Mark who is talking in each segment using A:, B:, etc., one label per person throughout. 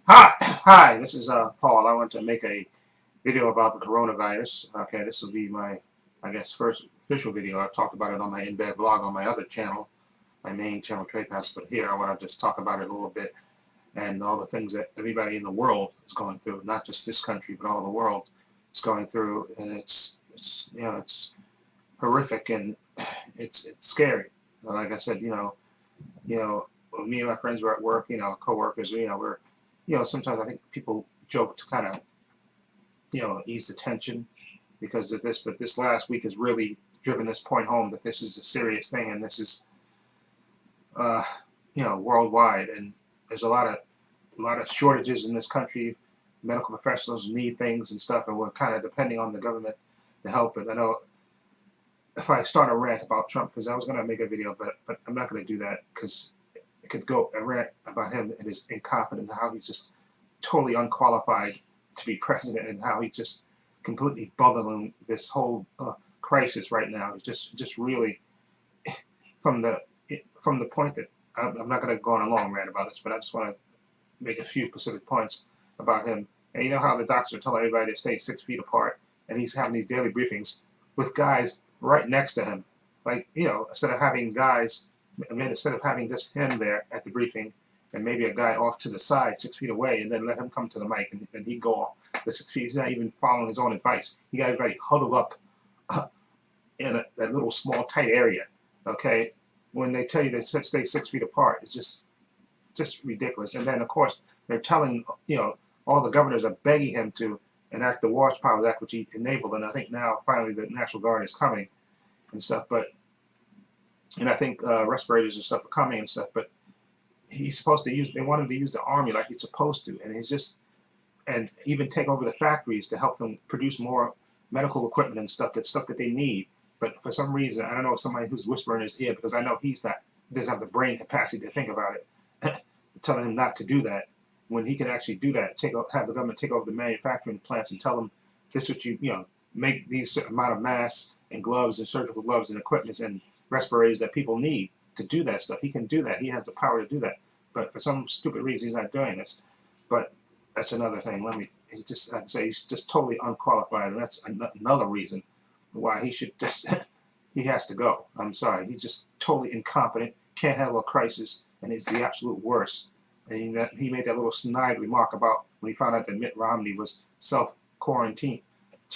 A: Hi, this is Paul. I want to make a video about the coronavirus. Okay, this will be my, I guess, first official video. I've talked about it on my in-bed blog on my other channel, my main channel, Trepacer. But here I want to just talk about it a little bit and all the things that everybody in the world is going through, not just this country, but all the world is going through. And it's horrific and it's scary. Like I said, you know, me and my friends were at work, coworkers, we're, sometimes I think people joke to kind of, ease the tension because of this, but this last week has really driven this point home that this is a serious thing and this is, uh, worldwide. And there's a lot of shortages in this country. Medical professionals need things and stuff, and we're kind of depending on the government to help it. I know if I start a rant about Trump, because I was going to make a video, but I'm not going to do that because it could go a rant about him and his incompetence, how he's just totally unqualified to be president, and how he just completely bumbling this whole crisis right now. It's just really from the from the point that I'm not going to go on a long rant about this, but I just want to make a few specific points about him. And you know how the doctors are telling everybody to stay 6 feet apart, and he's having these daily briefings with guys right next to him. Like, instead of having guys, I mean, instead of having just him there at the briefing and maybe a guy off to the side 6 feet away and then let him come to the mic and he go off the 6 feet. He's not even following his own advice. He got everybody huddled up in that little small tight area. Okay, when they tell you to stay 6 feet apart, it's just ridiculous. And then of course they're telling all the governors are begging him to enact the War Powers Act, which he enabled. And I think now finally the National Guard is coming and stuff. And I think respirators and stuff are coming and stuff. But he's supposed to use. They want him to use the army like he's supposed to, and he's just and even take over the factories to help them produce more medical equipment and stuff that they need. But for some reason, I don't know if somebody who's whispering in his ear, because I know he's not doesn't have the brain capacity to think about it, telling him not to do that when he can actually do that. Have the government take over the manufacturing plants and tell them this is what make these certain amount of masks and gloves and surgical gloves and equipment and respirators that people need to do that stuff. He can do that. He has the power to do that. But for some stupid reason, he's not doing this. But that's another thing. I'd say he's just totally unqualified, and that's another reason why he should just, he has to go. I'm sorry. He's just totally incompetent, can't handle a crisis, and is the absolute worst. And he made that little snide remark about when he found out that Mitt Romney was self-quarantining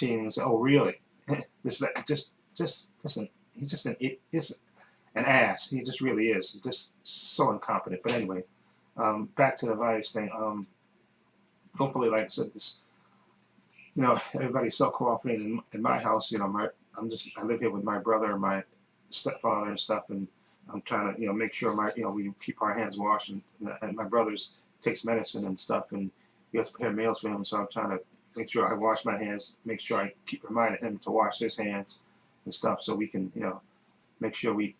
A: and said, "Oh, really?" This that just listen. He's just an ass. He just really is. Just so incompetent. But anyway, back to the virus thing. Hopefully, like I said, everybody's so cooperating in my house. I live here with my brother and my stepfather and stuff, and I'm trying to, make sure we keep our hands washed, and my brother's takes medicine and stuff, and we have to prepare meals for him. So I'm trying to make sure I wash my hands, make sure I keep reminding him to wash his hands and stuff, so we can, make sure we,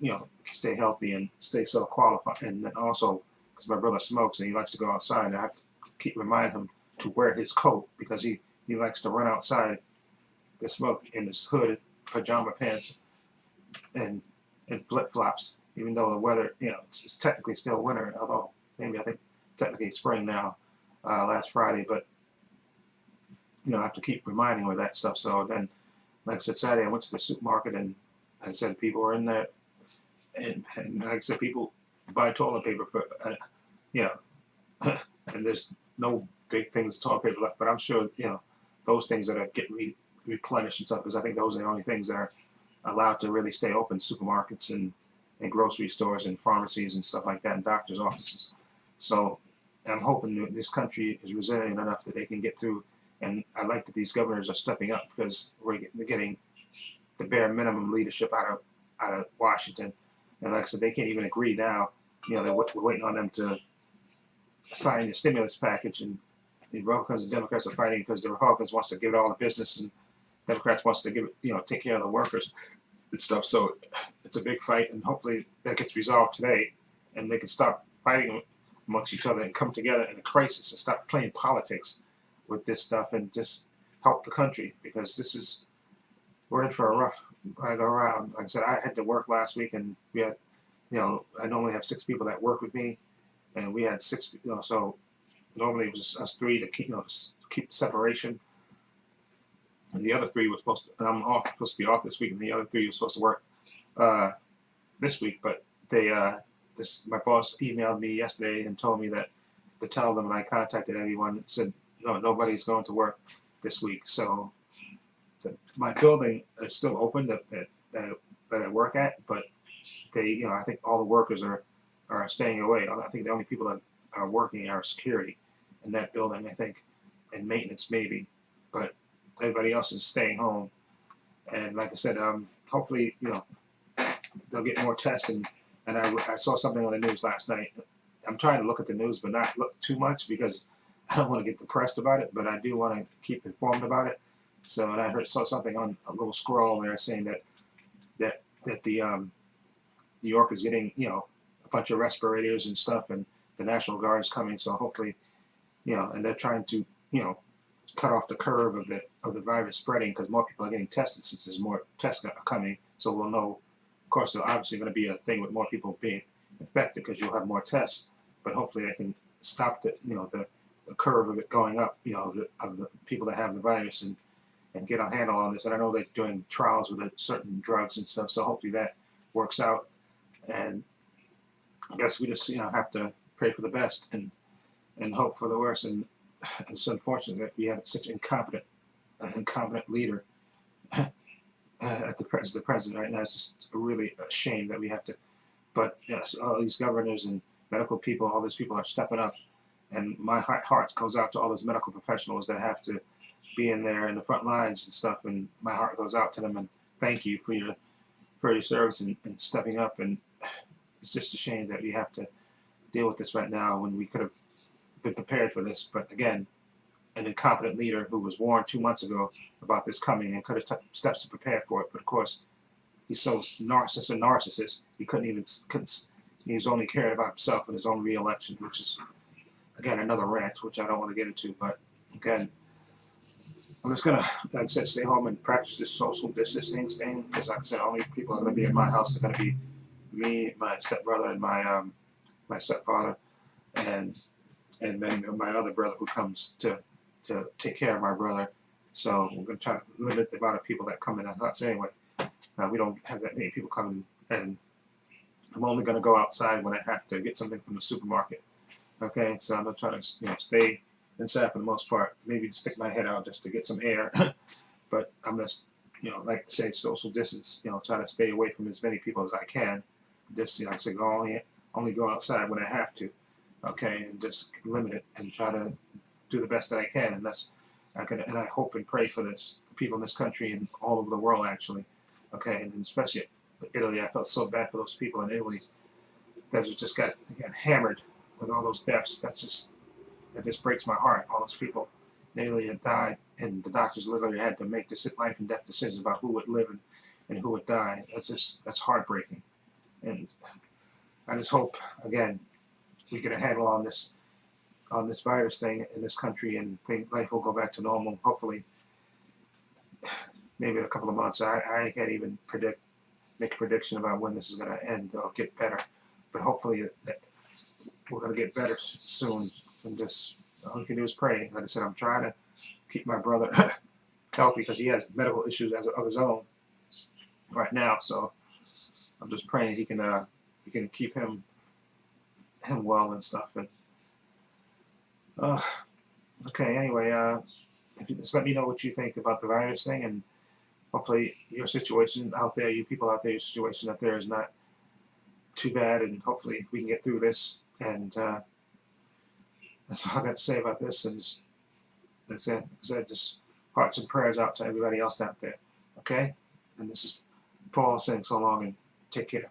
A: stay healthy and stay so qualified. And then also, because my brother smokes and he likes to go outside, I have to keep reminding him to wear his coat because he likes to run outside to smoke in his hooded pajama pants and flip flops, even though the weather, it's technically still winter, although maybe I think technically it's spring now, last Friday, but I have to keep reminding him of that stuff. So then, like I said, Saturday I went to the supermarket and like I said, people are in there, and like I said, people buy toilet paper for, you know, and there's no big things of toilet paper left, but I'm sure, those things that are get replenished and stuff, because I think those are the only things that are allowed to really stay open, supermarkets and grocery stores and pharmacies and stuff like that, and doctors' offices. So I'm hoping that this country is resilient enough that they can get through, and I like that these governors are stepping up because we're getting the bare minimum leadership out of Washington. And like I said, they can't even agree now. We're waiting on them to sign the stimulus package, and the Republicans and Democrats are fighting because the Republicans wants to give it all the business, and Democrats wants to give it, take care of the workers and stuff. So it's a big fight, and hopefully that gets resolved today, and they can stop fighting amongst each other and come together in a crisis and stop playing politics with this stuff and just help the country, because we're in for a rough go around. Like I said, I had to work last week, and we had, I normally have 6 people that work with me, and we had 6, so Normally it was just us three to keep, keep separation. And the other three were supposed to, and I'm supposed to be off this week, and the other three were supposed to work this week. But they, my boss emailed me yesterday and told me that to tell them, and I contacted everyone and said, no, nobody's going to work this week. So my building is still open that I work at, but they, I think all the workers are staying away. I think the only people that are working are security in that building, I think, and maintenance maybe, but everybody else is staying home. And like I said, hopefully, they'll get more tests. And I saw something on the news last night. I'm trying to look at the news, but not look too much because I don't want to get depressed about it, but I do want to keep informed about it. So, and I saw something on a little scroll there saying that the New York is getting, a bunch of respirators and stuff, and the National Guard is coming. So hopefully, and they're trying to, cut off the curve of the virus spreading, because more people are getting tested since there's more tests that are coming. So we'll know. Of course, there's obviously going to be a thing with more people being infected because you'll have more tests. But hopefully, they can stop the curve of it going up. Of the people that have the virus and get a handle on this. And I know they're doing trials with certain drugs and stuff. So hopefully that works out. And I guess we just have to pray for the best and hope for the worst. And it's unfortunate that we have such an incompetent leader at the president right now. It's just really a shame that we have to. But yes, all these governors and medical people, all these people are stepping up, and my heart goes out to all those medical professionals that have to be in there in the front lines and stuff. And my heart goes out to them, and thank you for your service and stepping up. And it's just a shame that we have to deal with this right now when we could have been prepared for this. But again, an incompetent leader who was warned 2 months ago about this coming and could have taken steps to prepare for it. But of course, he's so narcissist. He he's only cared about himself and his own re-election, which is again another rant, which I don't want to get into. But again, I'm just gonna, like I said, stay home and practice this social distancing thing, because like I said, only people are gonna be in my house are gonna be me, my stepbrother, and my stepfather, and then my other brother who comes to take care of my brother. So we're going to try to limit the amount of people that come in the house anyway. We don't have that many people coming, and I'm only going to go outside when I have to get something from the supermarket. Okay, so I'm going to try to stay inside for the most part. Maybe stick my head out just to get some air, but I'm just like I say, social distance. Try to stay away from as many people as I can. Just like I say, only go outside when I have to. Okay, and just limit it and try to do the best that I can, and I hope and pray for the people in this country and all over the world actually. Okay, and especially Italy. I felt so bad for those people in Italy that just got hammered with all those deaths. That just breaks my heart. All those people in Italy that died, and the doctors literally had to make life and death decisions about who would live and who would die. That's heartbreaking, and I just hope again we get a handle on this virus thing in this country, and think life will go back to normal. Hopefully, maybe in a couple of months. I can't even make a prediction about when this is going to end or get better, but hopefully that we're going to get better soon. And just all you can do is pray. Like I said, I'm trying to keep my brother healthy because he has medical issues of his own right now. So I'm just praying he can keep him well and stuff. And okay, anyway, just let me know what you think about the virus thing, and hopefully your situation out there, you people out there, your situation out there is not too bad, and hopefully we can get through this. And that's all I got to say about this. And that's it. Just hearts and prayers out to everybody else out there. Okay? And this is Paul saying so long, and take care.